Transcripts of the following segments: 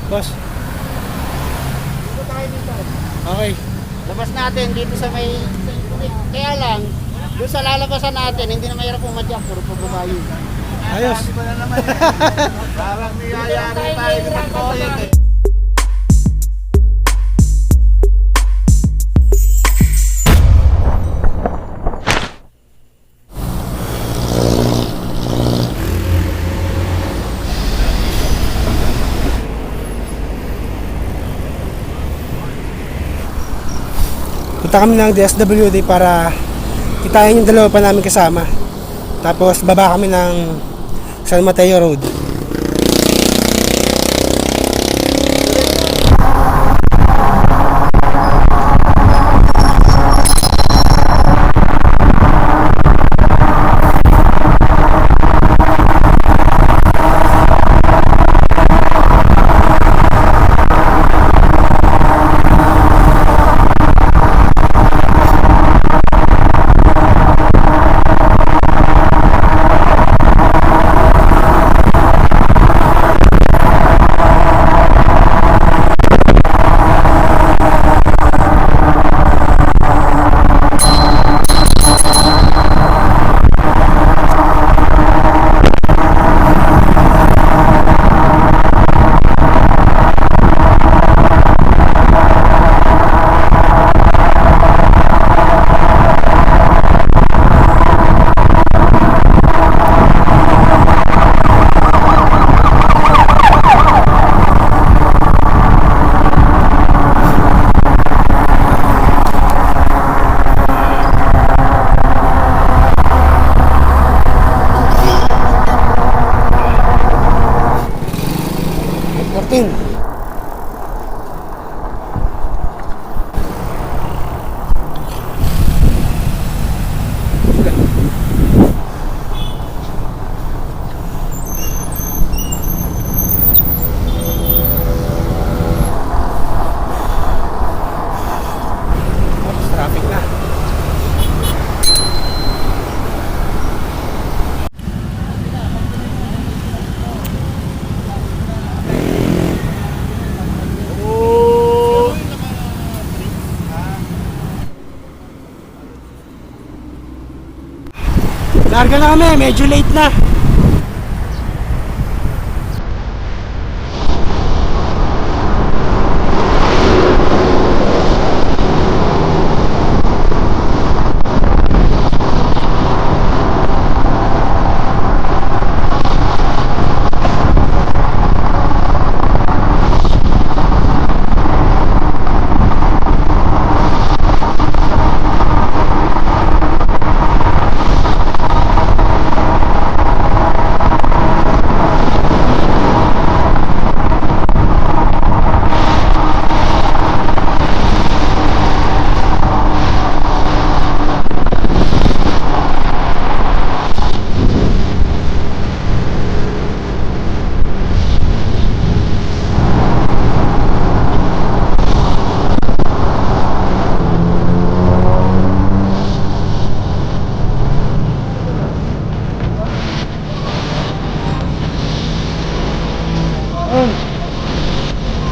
Boss. Dito tayo dito. Okay. Labas natin dito sa may... Kaya lang, doon sa lalabasan natin, hindi na mahirap pumadyak. Puro pababayo. Ayos. Parang niyayari tayo ng mag-toilet eh. Punta kami ng DSWD para kitain yung dalawa pa namin kasama. Tapos baba kami ng San Mateo Road. Traffic na. Larga na kami, medyo late na.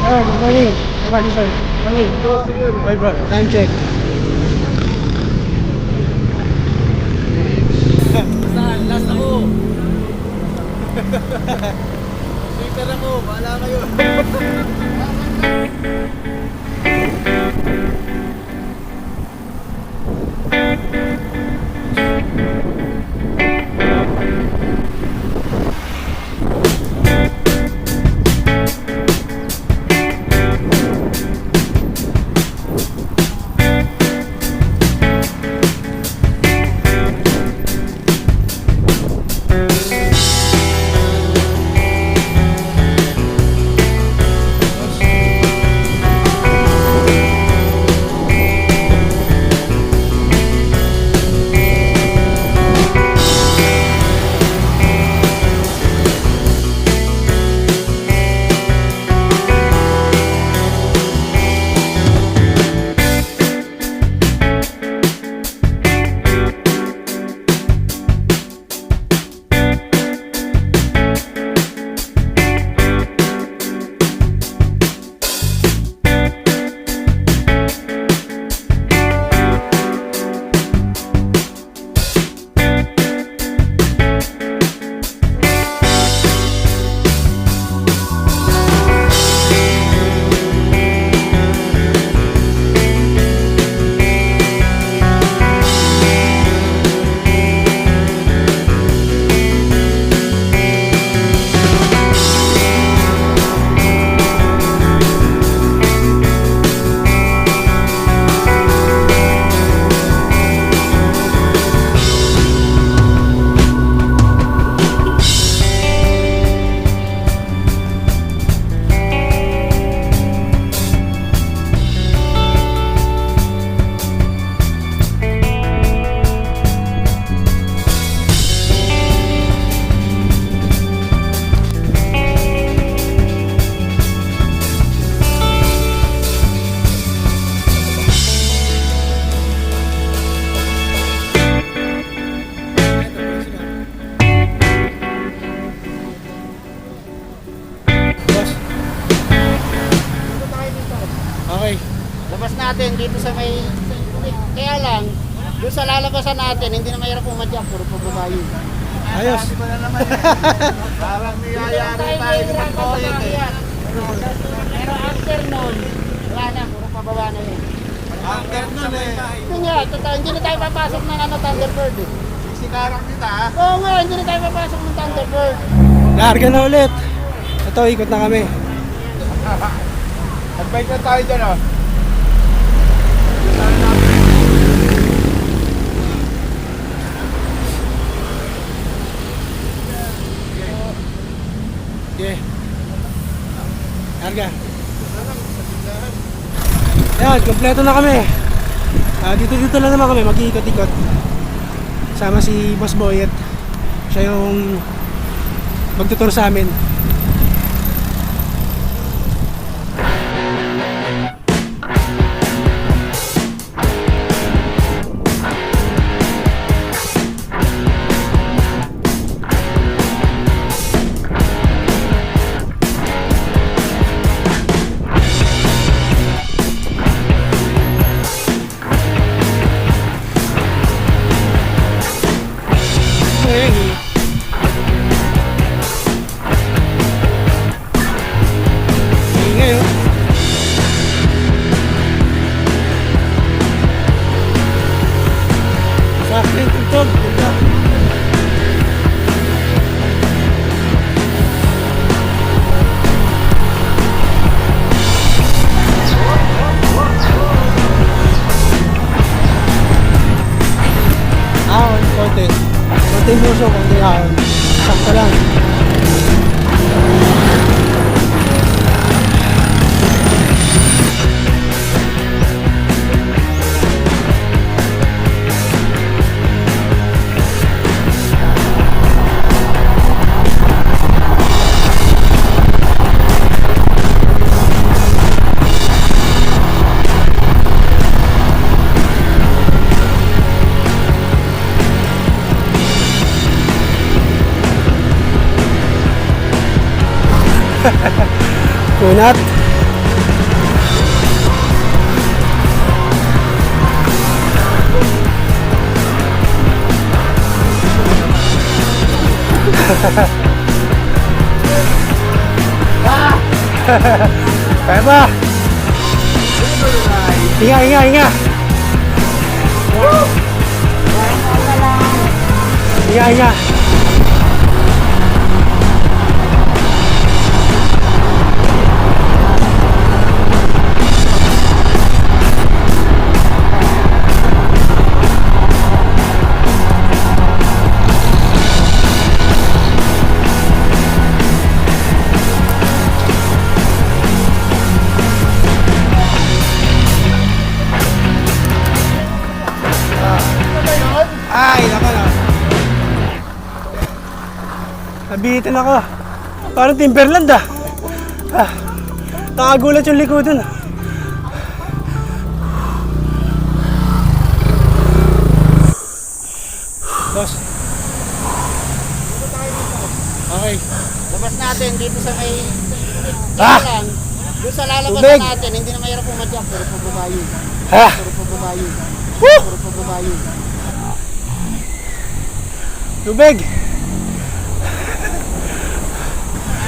Good morning. Good morning, sir. Morning. Bye, bro. Time check. Saan? Last ako. Sweeper ako. Bahala kayo. Labas natin dito sa may... Kaya lang, doon sa lalabasan natin, hindi na mahirap pumadyak, puro pababayo. Ayos. Parang niyayari tayo sa pagkoyek eh. Pero after nun, wala na, puro pababa na yun. After nun eh. Ito nga, totoo, hindi na tayo papasok ng Thunderbird eh. Sikarang kita ha. Oo nga, hindi na tayo papasok ng Thunderbird. Larga na ulit. Ito, ikot na kami. Advice na tayo dyan oh. Okay. Larga. Ayan, kompleto na kami. Dito lang naman kami, mag-iikot-ikot. Sama si Boss Boyet. Siya yung magtutur sa amin. Ahon, konti muso, konti ahon. Sakto lang. Kunat. Kaya ba? Inga. Inga. Ay, naka na. Nabihitin ako. Parang Timberland ah. Nakagulat yung likodan. Boss. Okay. Labas natin dito sa may... Kaya lang, doon sa lalabasan natin, hindi na mahirap pumadyak, puro pababayo. Puro pababayo. Puro pababayo. Tubig.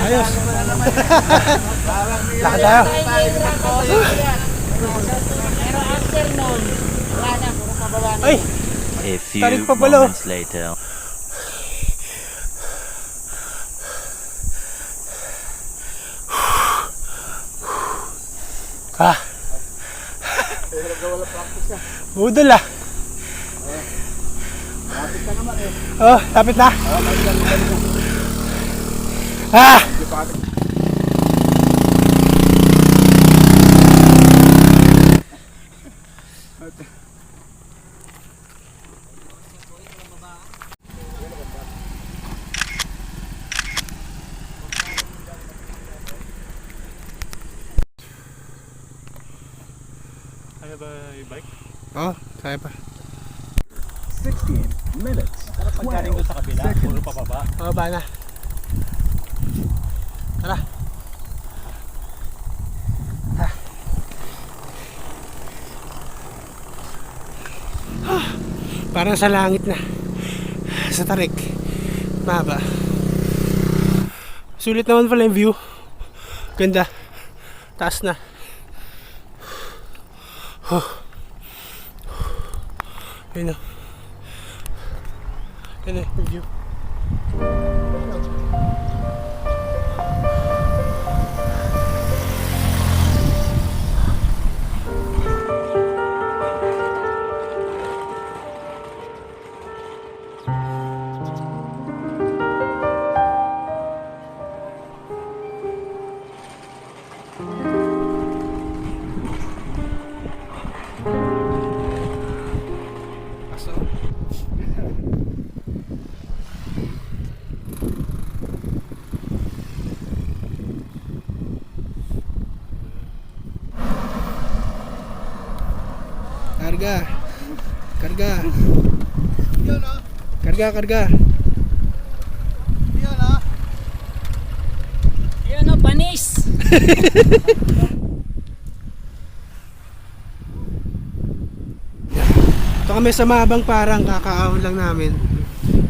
Ayos. Lakad tayo. Pero after nun, wala na, puro pababa na. Ay! A few Tarik pa pala. moments later. Budol ah. Lapit ka naman eh. Oh, lapit na. Kaya ba i-bike? Oh, kaya pa. 16 minutes. Pagkaling doon sa kabila, puro pababa. Pababa na. Tara. Parang sa langit na. Sa tarik. Mahaba. Sulit naman pala yung view. Ganda. Taas na. Ayun na. Ayun na yung view. Karga. Karga. Yun o. Karga, karga. Yun o. Ayun o, panis! Ito kami sa Mahabang Parang, kakaahon lang namin.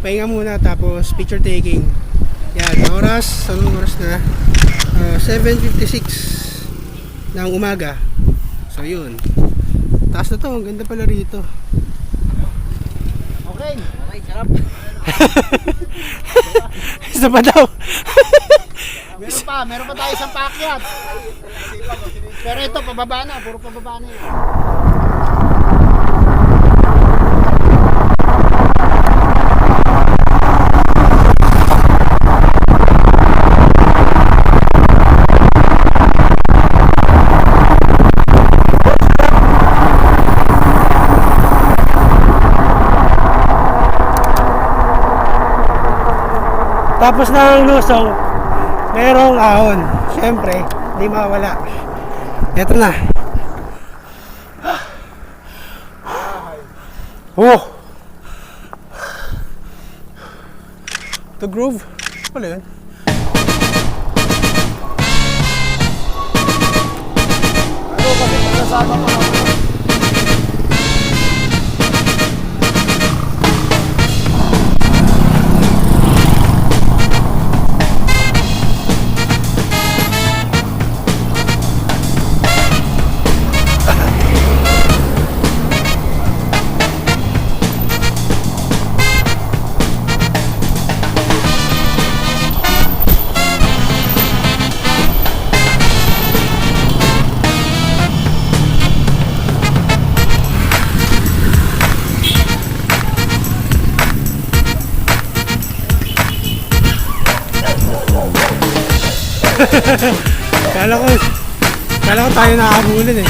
Pahinga muna tapos picture taking. Yan, oras, anong oras na? 7:56 ng umaga. So yun. Taas na to, ang ganda pala rito. Okay. Okay, sarap. Isa pa daw. Meron pa tayo isang paakyat. Pero ito, pababa na. Puro pababa na yun. Tapos ng lusong, merong ahon. Siyempre, hindi mawala. Ito na. Oh! The groove. Wala yun. Ano kasi pagkasama ko na. Kala ko tayo nakabulan eh.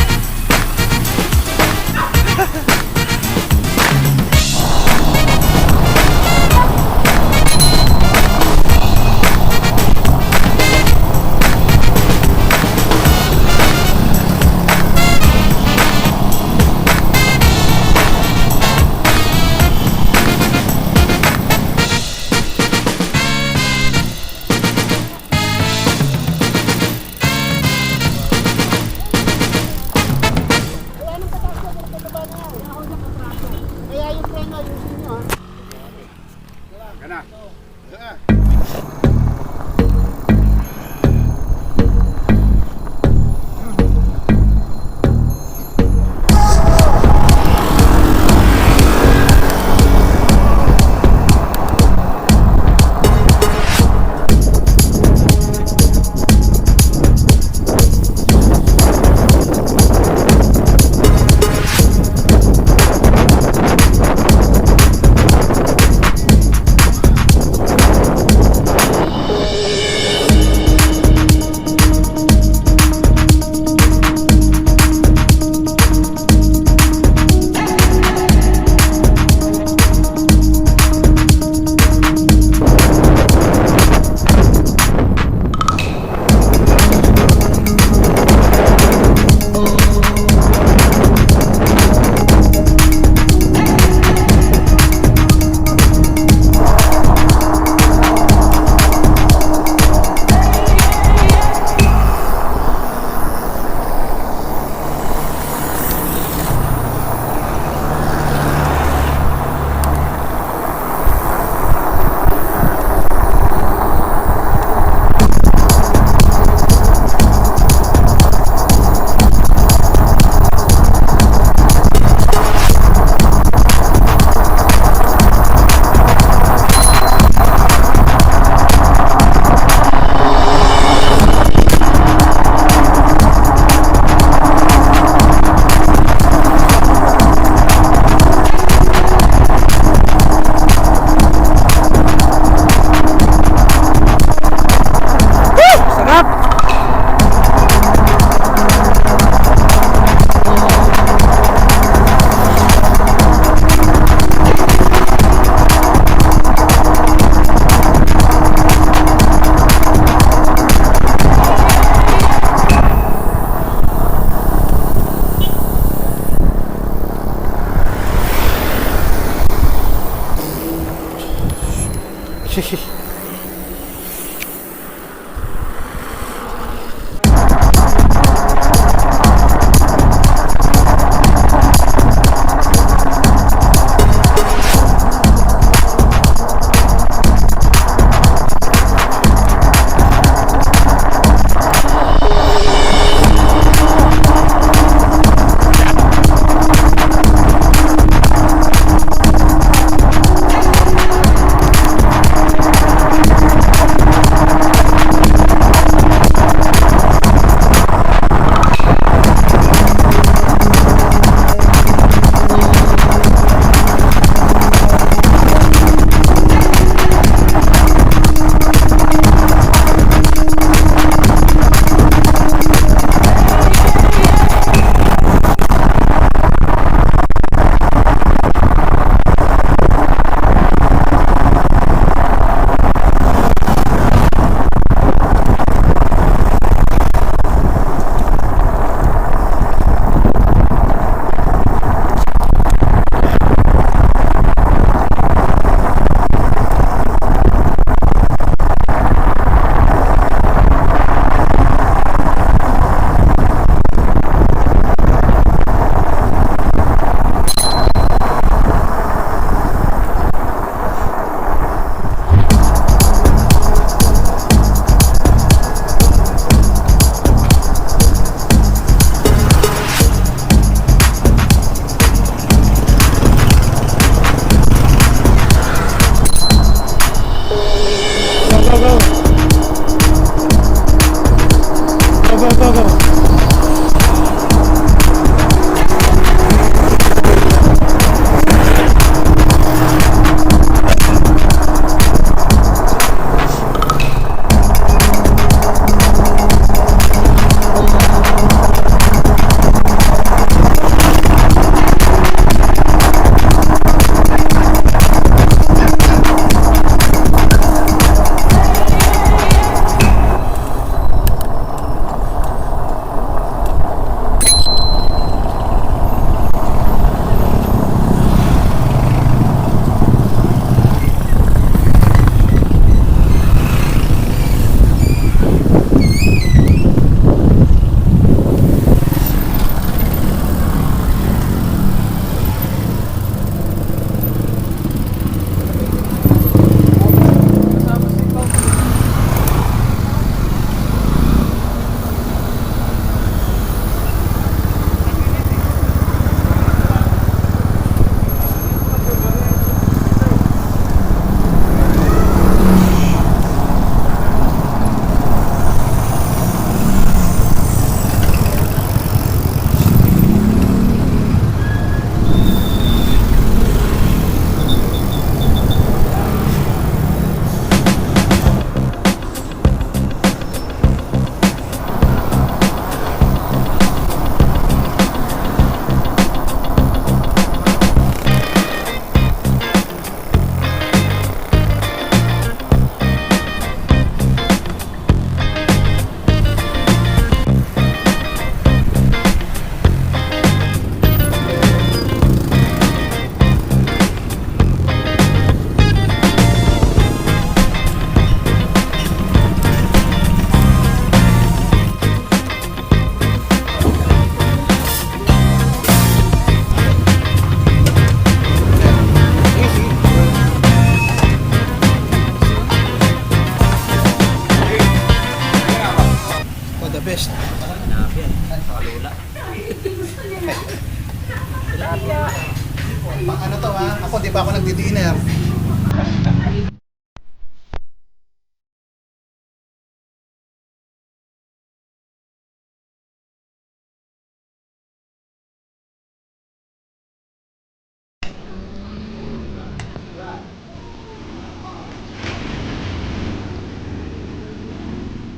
Ano to ha? Ako di ba ako nagdi-dinner?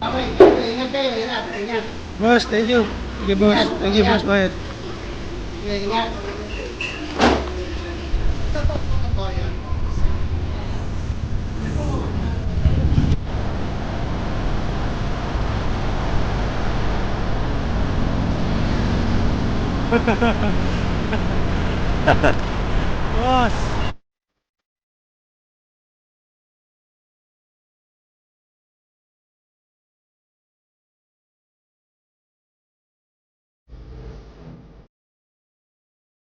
Okay, ingat kayo, ingat, ingat. Boss, thank you. Okay, boss. Thank you, boss. Bayad. Ingat. Totoo yan. Boss!